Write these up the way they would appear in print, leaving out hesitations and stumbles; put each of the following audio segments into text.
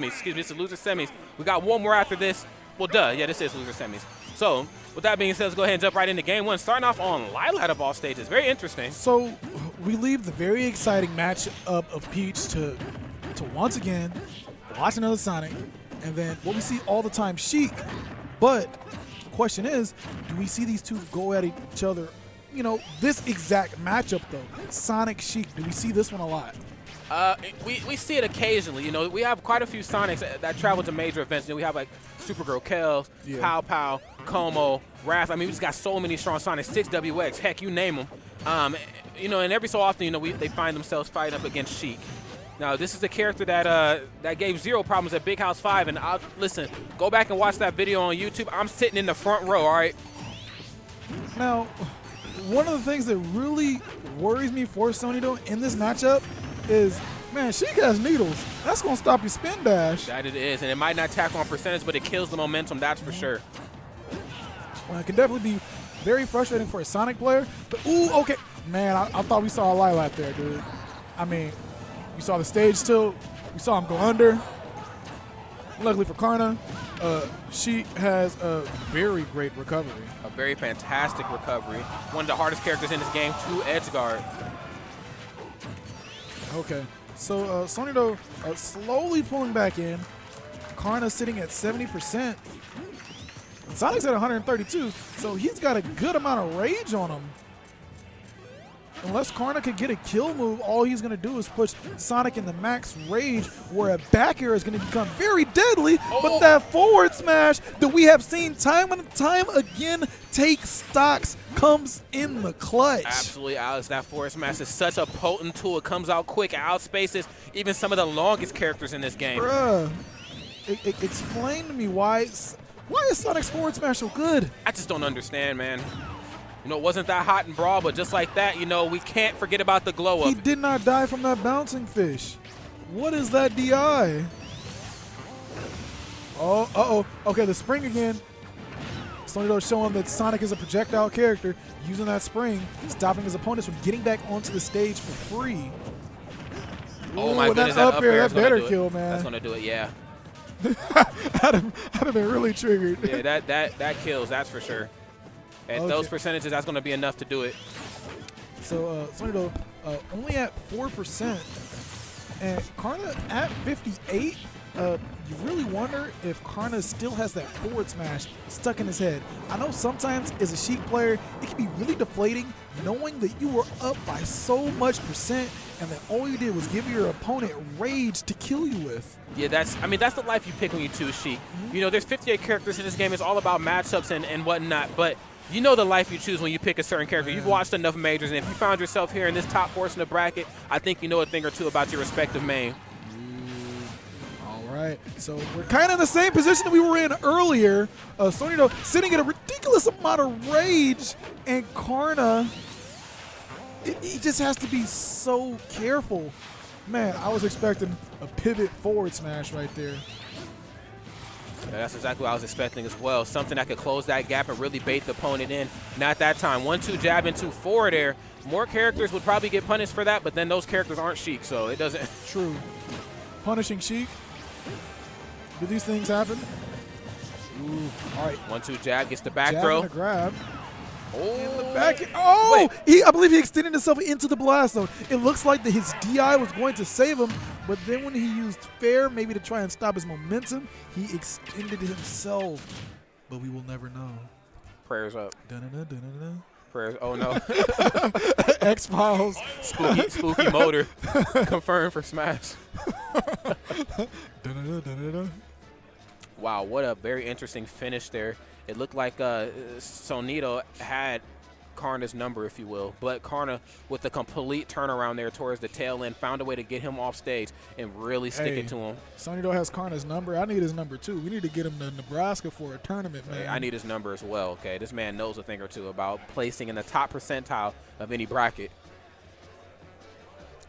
Excuse me, this is loser semis. We got one more after this. Well, duh, yeah, this is loser semis. So, with that being said, let's go ahead and jump right into game one. Starting off on Lilat of all stages. Very interesting. So, we leave the very exciting matchup of Peach to once again watch another Sonic, and then what we see all the time, Sheik. But the question is, do we see these two go at each other? You know, this exact matchup though, Sonic Sheik. Do we see this one a lot? We see it occasionally. You know, we have quite a few Sonics that travel to major events. You know, we have like Supergirl Kells, Pow Pow, Como, Wrath. I mean, we just got so many strong Sonics. 6WX, heck, you name them. You know, and every so often, you know, they find themselves fighting up against Sheik. Now, this is a character that gave zero problems at Big House 5. And listen, go back and watch that video on YouTube. I'm sitting in the front row, all right? Now, one of the things that really worries me for Sonído in this matchup is, man, Sheik has needles. That's going to stop your spin dash. That it is, and it might not tackle on percentage, but it kills the momentum, that's for sure. Well, it can definitely be very frustrating for a Sonic player. But, ooh, okay. Man, I thought we saw a Lilat there, dude. I mean, we saw the stage tilt. We saw him go under. Luckily for Karna, Sheik has a very great recovery. A very fantastic recovery. One of the hardest characters in this game to edge guard. Okay, so Sonído slowly pulling back in. Karna sitting at 70%. Sonic's at 132, so he's got a good amount of rage on him. Unless Karna can get a kill move, all he's going to do is push Sonic in the max rage, where a back air is going to become very deadly. But that forward smash that we have seen time and time again take stocks comes in the clutch. Absolutely, Alex. That forward smash is such a potent tool. It comes out quick, outspaces even some of the longest characters in this game. Bruh, explain to me why is Sonic's forward smash so good? I just don't understand, man. You know, it wasn't that hot and Brawl, but just like that, you know, we can't forget about the glow up. He did not die from that bouncing fish. What is that DI? Oh, uh-oh. Okay, the spring again. Sonído showing that Sonic is a projectile character, using that spring, stopping his opponents from getting back onto the stage for free. Oh, my goodness, that up air, that better kill, kill, man. That's going to do it, yeah. I'd have been really triggered. Yeah, that kills, that's for sure. At those percentages, that's going to be enough to do it. So Sonído only at 4%, and Karna at 58. You really wonder if Karna still has that forward smash stuck in his head. I know sometimes as a Sheik player, it can be really deflating knowing that you were up by so much percent and that all you did was give your opponent rage to kill you with. Yeah, that's the life you pick when you choose Sheik. You know, there's 58 characters in this game. It's all about matchups and whatnot, but you know the life you choose when you pick a certain character. You've watched enough majors, and if you found yourself here in this top portion of the bracket, I think you know a thing or two about your respective main. All right, so we're kind of in the same position that we were in earlier. Sonído sitting at a ridiculous amount of rage, and Karna, he just has to be so careful. Man, I was expecting a pivot forward smash right there. Yeah, that's exactly what I was expecting as well. Something that could close that gap and really bait the opponent in. Not that time. 1-2 jab into forward air. More characters would probably get punished for that, but then those characters aren't Sheik, so it doesn't. True. Punishing Sheik. Do these things happen? Ooh. All right. 1-2 jab gets the back jab throw. And a grab. Oh, in the back. Oh, I believe he extended himself into the blast zone. It looks like that his DI was going to save him, but then when he used fair, maybe to try and stop his momentum, he extended himself. But we will never know. Prayers up. Dun-dun-dun-dun-dun. Prayers. Oh no. X-Files. Spooky motor. Confirmed for Smash. Dun-dun-dun-dun-dun. Wow, what a very interesting finish there. It looked like Sonído had Karna's number, if you will, but Karna, with a complete turnaround there towards the tail end, found a way to get him off stage and really stick it to him. Sonído has Karna's number. I need his number too. We need to get him to Nebraska for a tournament, man. Hey, I need his number as well, okay? This man knows a thing or two about placing in the top percentile of any bracket.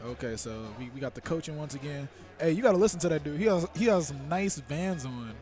Okay, so we got the coaching once again. Hey, you got to listen to that dude. He has some nice Vans on.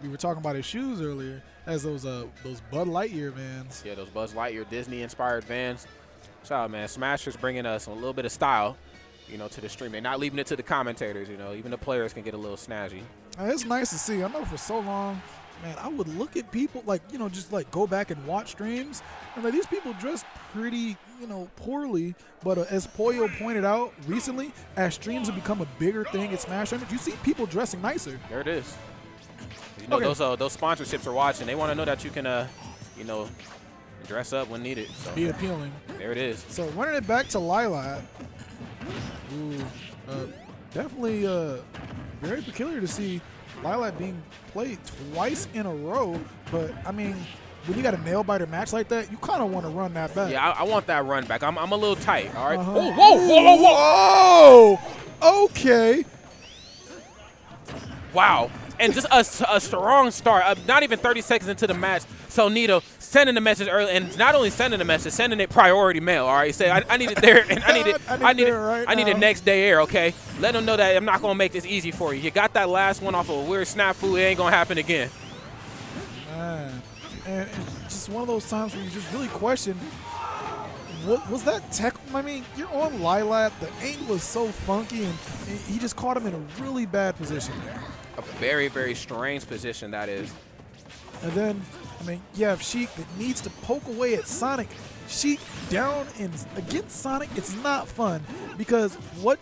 We were talking about his shoes earlier. Has those Bud Lightyear Vans. Yeah, those Buzz Lightyear Disney-inspired Vans. Shout out, man. Smashers bringing us a little bit of style. you know, to the stream. They're not leaving it to the commentators, you know. Even the players can get a little snazzy. It's nice to see. I know for so long, man, I would look at people like, you know, just like go back and watch streams, and like these people dress pretty, you know, poorly. But as Pollo pointed out recently, as streams have become a bigger thing at Smash Tournament, you see people dressing nicer. There it is. You know, those sponsorships are watching. They want to know that you can, you know, dress up when needed. So. Be appealing. There it is. So running it back to Lilat. Ooh, definitely very peculiar to see Lilat being played twice in a row. But, I mean, when you got a nail-biter match like that, you kind of want to run that back. Yeah, I want that run back. I'm a little tight, all right? Oh, Whoa. Whoa! Okay. Wow. And just a strong start. Not even 30 seconds into the match, Sonído sending the message early, and not only sending the message, sending it priority mail. All right, say I need it there, and I need it next day air. Okay, let them know that I'm not gonna make this easy for you. You got that last one off of a weird snafu. It ain't gonna happen again. Man, and it's just one of those times where you just really question, what was that tech? I mean, you're on Lilat. The aim was so funky, and he just caught him in a really bad position there. A very, very strange position that is. And then, I mean, you have Sheik that needs to poke away at Sonic. Sheik down and against Sonic, it's not fun because what,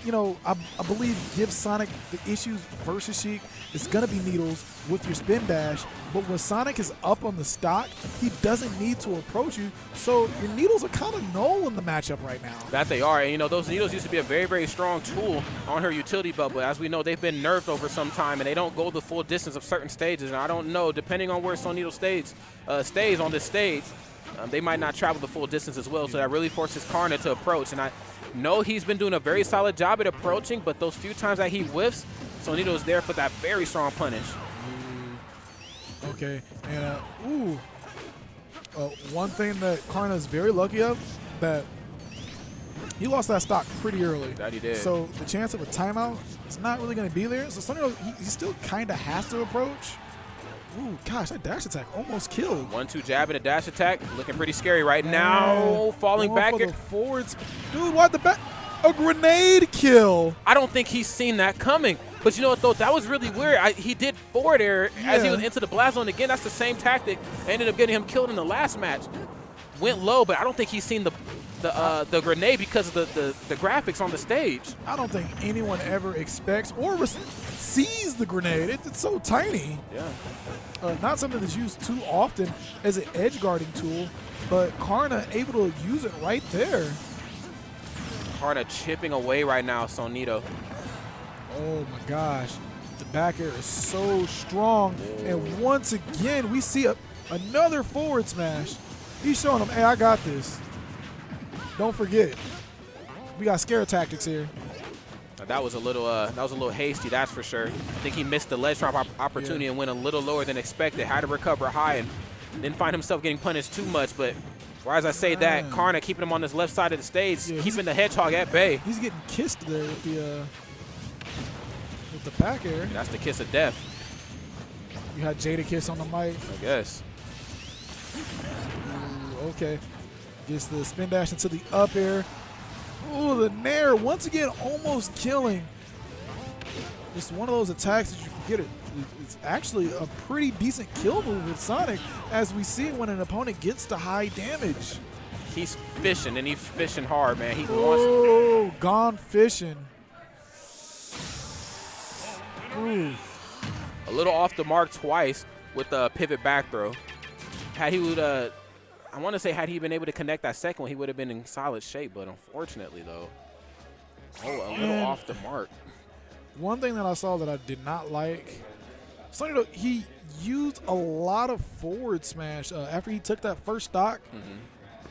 you know, I believe gives Sonic the issues versus Sheik is going to be needles with your spin dash. But when Sonic is up on the stock, he doesn't need to approach you. So your needles are kind of null in the matchup right now. That they are. And, you know, those needles used to be a very, very strong tool on her utility belt. But as we know, they've been nerfed over some time, and they don't go the full distance of certain stages. And I don't know, depending on where Sonído stays on this stage, they might not travel the full distance as well. So that really forces Karna to approach. And I know he's been doing a very solid job at approaching, but those few times that he whiffs, Sonído is there for that very strong punish. Okay, and one thing that Karna is very lucky of, that he lost that stock pretty early. That he did. So the chance of a timeout is not really going to be there. So Sonído, he still kind of has to approach. Ooh, gosh, that dash attack almost killed. 1-2 jab and a dash attack, looking pretty scary right now. Falling back. For the forwards. Dude, why the back? A grenade kill. I don't think he's seen that coming. But you know what, though? That was really weird. He did forward air as he was into the blast zone. Again, that's the same tactic. Ended up getting him killed in the last match. Went low, but I don't think he's seen the grenade because of the graphics on the stage. I don't think anyone ever expects or sees the grenade. It's so tiny. Yeah. Not something that's used too often as an edge guarding tool, but Karna able to use it right there. Karna chipping away right now, Sonído. Oh my gosh, the back air is so strong. And once again, we see another forward smash. He's showing him, hey, I got this. Don't forget, we got scare tactics here. That was a little hasty, that's for sure. I think he missed the ledge drop opportunity and went a little lower than expected. Had to recover high and didn't find himself getting punished too much. But as I say that, Karna keeping him on this left side of the stage, keeping the hedgehog at bay. He's getting kissed there with the back air. That's the kiss of death. You had Jada kiss on the mic. I guess. Ooh, okay. Gets the spin dash into the up air. Ooh, the nair once again almost killing. Just one of those attacks that you forget it. It's actually a pretty decent kill move with Sonic, as we see when an opponent gets to high damage. He's fishing, and he's fishing hard, man. He wants gone fishing. Ooh. A little off the mark twice with the pivot back throw. Had he would, I want to say, had he been able to connect that second one, he would have been in solid shape. But unfortunately, though, a little off the mark. One thing that I saw that I did not like, Sonído, he used a lot of forward smash after he took that first stock.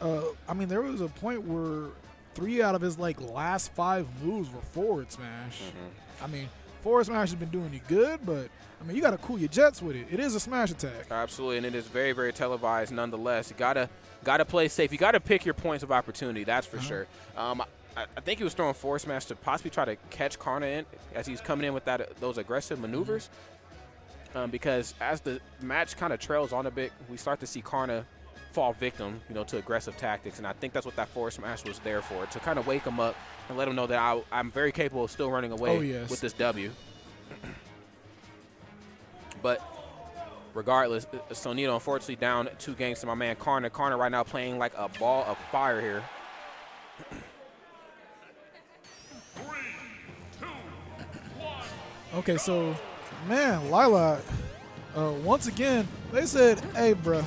I mean, there was a point where 3 out of his last 5 moves were forward smash. I mean, forward smash has been doing you good, but I mean, you got to cool your jets with it. It is a smash attack. Absolutely, and it is very, very televised nonetheless. You gotta play safe. You gotta pick your points of opportunity. That's for sure. I think he was throwing forward smash to possibly try to catch Karna in as he's coming in with those aggressive maneuvers. Because as the match kind of trails on a bit, we start to see Karna fall victim, you know, to aggressive tactics. And I think that's what that forward smash was there for, to kind of wake him up and let him know that I'm very capable of still running away with this W. But regardless, Sonído unfortunately down 2 games to my man Karna. Karna right now playing like a ball of fire here. 3, 2, 1. Okay, so, man, Lilac, once again, they said, hey, bruh,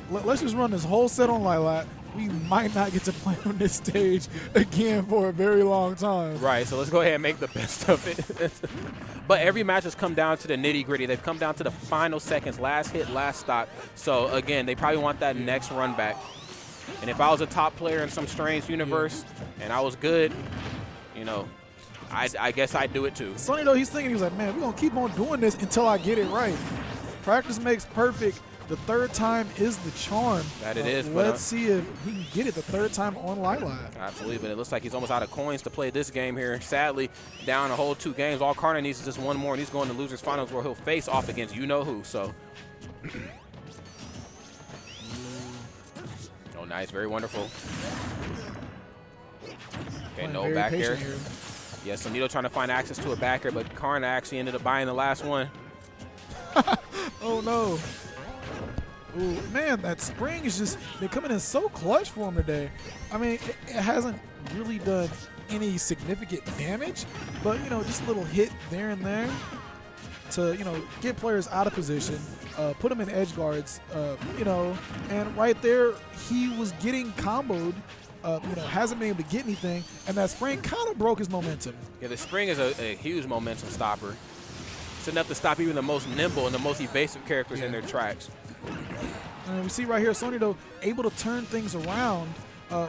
let's just run this whole set on Lilac. We might not get to play on this stage again for a very long time. Right, so let's go ahead and make the best of it. But every match has come down to the nitty-gritty. They've come down to the final seconds, last hit, last stop. So, again, they probably want that next run back. And if I was a top player in some strange universe and I was good, you know, I guess I'd do it too. Sonído, he's thinking, he's like, man, we're going to keep on doing this until I get it right. Practice makes perfect. The third time is the charm. That it is. Let's see if he can get it the third time on Lilac. Absolutely, but it looks like he's almost out of coins to play this game here. Sadly, down a whole 2 games. All Karna needs is just one more, and he's going to losers finals where he'll face off against you-know-who. So, oh, nice. Very wonderful. Okay, no back here. Yeah, Sonído trying to find access to a backer, but Karna actually ended up buying the last one. Oh, no. Ooh, man, that spring is just been coming in so clutch for him today. I mean, it hasn't really done any significant damage, but, you know, just a little hit there and there to, you know, get players out of position, put them in edge guards, you know, and right there he was getting comboed, you know, hasn't been able to get anything, and that spring kind of broke his momentum. Yeah, the spring is a huge momentum stopper. It's enough to stop even the most nimble and the most evasive characters in their tracks. And we see right here, Sonído able to turn things around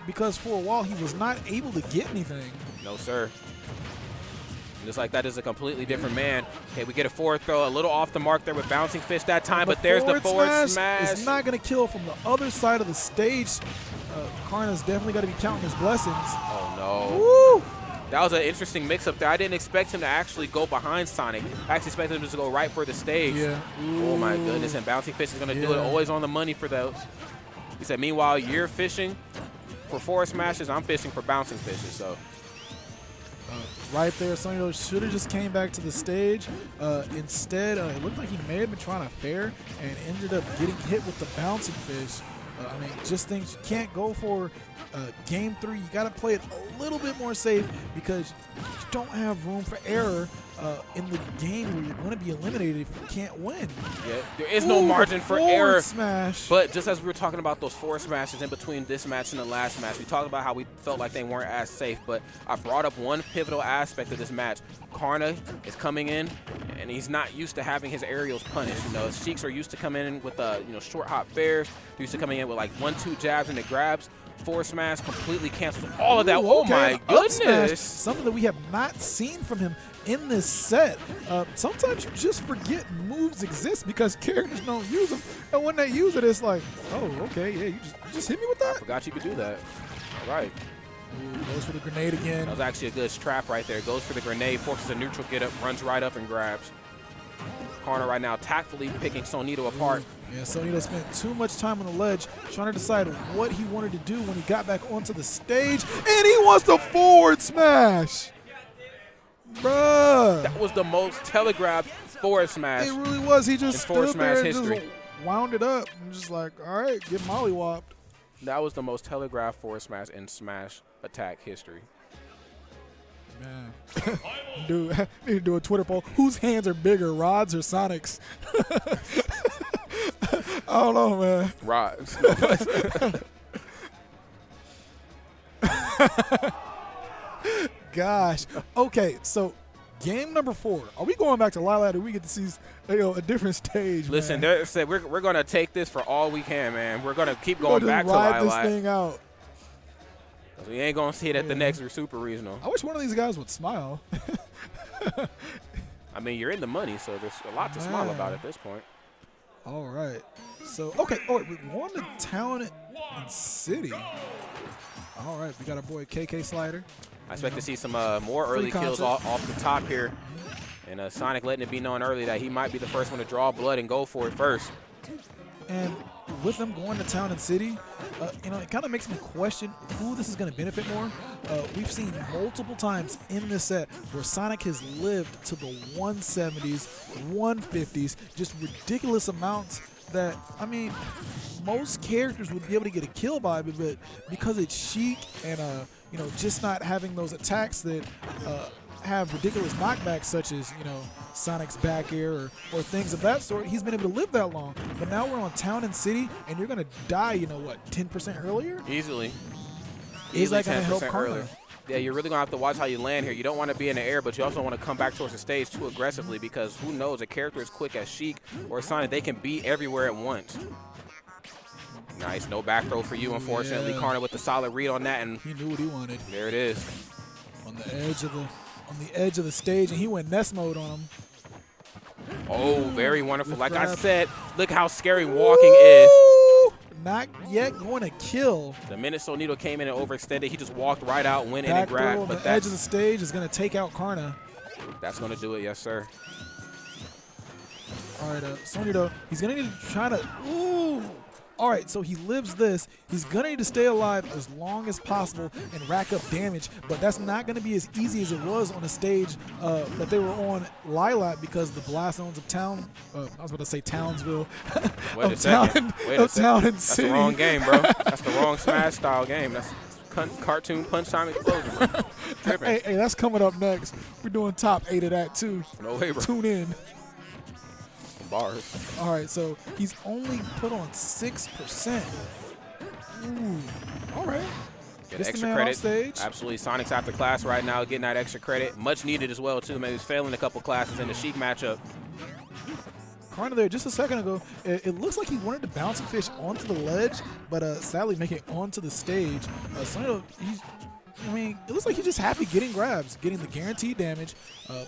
because for a while he was not able to get anything. No, sir. Just like that is a completely different man. Okay, we get a forward throw, a little off the mark there with bouncing fish that time, but there's the forward smash. It's not going to kill from the other side of the stage. Karna's definitely got to be counting his blessings. Oh, no. Woo! That was an interesting mix-up there. I didn't expect him to actually go behind Sonic. I actually expected him to go right for the stage. Yeah. Oh, my goodness. And Bouncing Fish is going to do it. Always on the money for those. He said, meanwhile, you're fishing for forward smashes. I'm fishing for bouncing fishes. So, right there, Sonído should have just came back to the stage. Instead, it looked like he may have been trying to fair and ended up getting hit with the bouncing fish. I mean, just things you can't go for game 3. You got to play it a little bit more safe because you don't have room for error in the game where you're going to be eliminated if you can't win. Yeah, there is no margin for error. Smash. But just as we were talking about those forward smashes in between this match and the last match, we talked about how we felt like they weren't as safe. But I brought up one pivotal aspect of this match. Karna is coming in, and he's not used to having his aerials punished. You know, Sheiks are used to coming in with you know, short hop fairs. They're used to coming in with like 1-2 jabs and the grabs. Forward smash completely cancels all of that. Ooh, oh my goodness! Something that we have not seen from him in this set. Sometimes you just forget moves exist because characters don't use them, and when they use it, it's like, oh, okay, yeah, you just hit me with that. I forgot you could do that. All right. Ooh, goes for the grenade again. That was actually a good trap right there. Goes for the grenade, forces a neutral get up, runs right up and grabs. Karna right now tactfully picking Sonído apart. Yeah, Sonído spent too much time on the ledge trying to decide what he wanted to do when he got back onto the stage, and he wants the forward smash. Bruh. That was the most telegraphed forward smash. It really was. He just stood there and history. just wound it up. I'm just like, all right, get mollywopped. That was the most telegraphed forward smash in Smash Attack history. Man. Dude, I need to do a Twitter poll. Whose hands are bigger, Rod's or Sonic's? I don't know, man. Rod's. Gosh. Okay, so game number 4. Are we going back to Lilac or we get to see a different stage? Listen, man? we're going to take this for all we can, man. We're going to keep going back to ride Lilac. this thing out. We ain't going to see it at the next Super Regional. I wish one of these guys would smile. I mean, you're in the money, so there's a lot to smile about at this point. All right. So, okay. Oh, wait, we're going to Town and City. All right. We got our boy KK Slider. I expect to see some more early kills off the top here. And Sonic letting it be known early that he might be the first one to draw blood and go for it first. And with them going to Town and City, you know, it kind of makes me question who this is going to benefit more. We've seen multiple times in this set where Sonic has lived to the 170s, 150s, just ridiculous amounts that, I mean, most characters would be able to get a kill by, but because it's Sheik and, you know, just not having those attacks that have ridiculous knockbacks such as, you know, Sonic's back air or things of that sort, he's been able to live that long. But now we're on Town and City, and you're going to die, you know, what, 10% earlier? Easily. Is that going to 10% help Karna? earlier. Yeah, you're really going to have to watch how you land here. You don't want to be in the air, but you also want to come back towards the stage too aggressively because who knows, a character as quick as Sheik or Sonic, they can be everywhere at once. Nice, no back throw for you, unfortunately. Yeah. Karna with the solid read on that, and He knew what he wanted. there it is. On the edge of the stage, and he went nest mode on him. Oh, very wonderful. Good Like I grab. said, look how scary walking is. Ooh, not yet going to kill. The minute Sonído came in and overextended, he just walked right out, went in and Back throw grabbed. on But the edge of the that's stage is going to take out Karna. going to do it, yes, sir. All right, Sonído, he's going to need to try to, ooh. All right, so he lives this. He's going to need to stay alive as long as possible and rack up damage, but that's not going to be as easy as it was on the stage that they were on Lilac because the blast zones of Town, I was about to say Townsville, Wait a of Town second. and, Wait a of second. Town and That's City. the wrong game, bro. That's the wrong Smash style game. That's cartoon punch time explosion, bro. Tripping. Hey, that's coming up next. We're doing top 8 of that too. No way, bro. Tune in. Bars. All right, so he's only put on 6%. Ooh, all right. Get Gets the extra man credit. off stage. Absolutely. Sonic's after class right now, getting that extra credit. Much needed as well, too. Maybe he's failing a couple classes in the Sheik matchup. Karna there just a second ago, it looks like he wanted to bounce a fish onto the ledge, but sadly make it onto the stage. Sonído, I mean, it looks like he's just happy getting grabs, getting the guaranteed damage,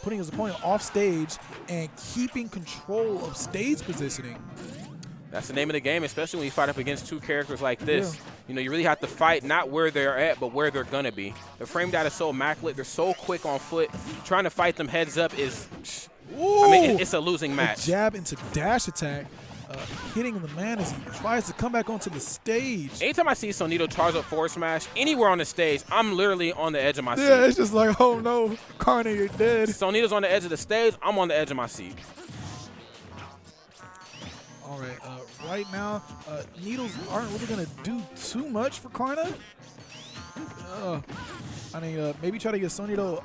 putting his opponent off stage, and keeping control of stage positioning. That's the name of the game, especially when you fight up against two characters like this. Yeah. You know, you really have to fight not where they're at, but where they're going to be. The frame data is so immaculate. They're so quick on foot. Trying to fight them heads up is, Ooh, I mean, it's a losing match. a jab into dash attack, hitting the man as he tries to come back onto the stage. Anytime I see Sonído charge up forward smash anywhere on the stage, I'm literally on the edge of my seat. Yeah, it's just like, oh no, Karna, you're dead. Sonído's on the edge of the stage, I'm on the edge of my seat. All right, right now, needles aren't really going to do too much for Karna. I mean, maybe try to get Sonído,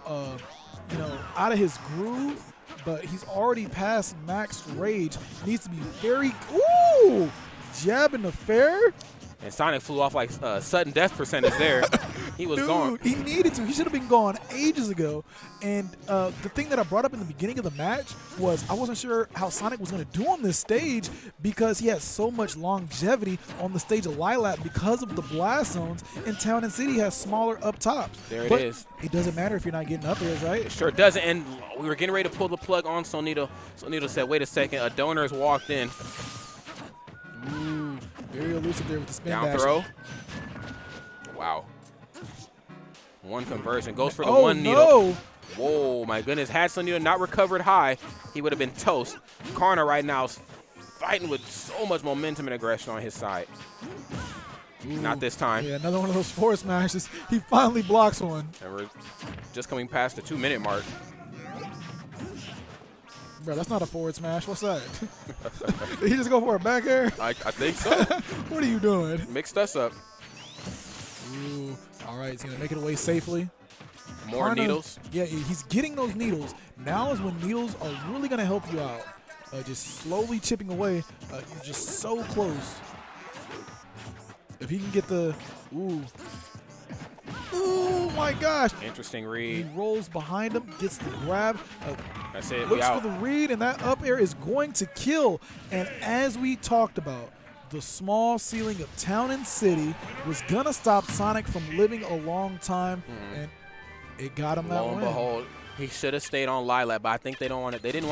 you know, out of his groove, but he's already past max rage. Needs to be very, ooh, jab in the fair. And Sonic flew off like sudden death percentage there. He was Dude, gone. he needed to. He should have been gone ages ago. And the thing that I brought up in the beginning of the match was I wasn't sure how Sonic was going to do on this stage because he has so much longevity on the stage of Lilac because of the blast zones. And Town and City has smaller up tops. There it but is. It doesn't matter if you're not getting up there, right? It sure doesn't. And we were getting ready to pull the plug on Sonído. Sonído said, wait a second, a donor has walked in. Ooh, very elusive there with the spin Down dash. throw. Wow. One conversion. Goes for the Oh, one no. needle. Whoa, my goodness. Had Sonído not recovered high, he would have been toast. Karna right now is fighting with so much momentum and aggression on his side. Not this time. Yeah, another one of those forward smashes. He finally blocks one. And we're just coming past the 2-minute mark. Bro, that's not a forward smash. What's that? Did he just go for a back air? I think so. What are you doing? Mixed us up. Ooh, all right, he's going to make it away safely. More Karna, needles. Yeah, he's getting those needles. Now is when needles are really going to help you out. Just slowly chipping away. You're just so close. If he can get the, ooh. Ooh, my gosh. Interesting He read. rolls behind him, gets the grab, That's it. We looks out. for the read, and that up air is going to kill. And as we talked about, the small ceiling of Town and City was going to stop Sonic from living a long time, and it got him that Lo and win. behold, he should have stayed on Lilac, but I think they don't want it. They didn't want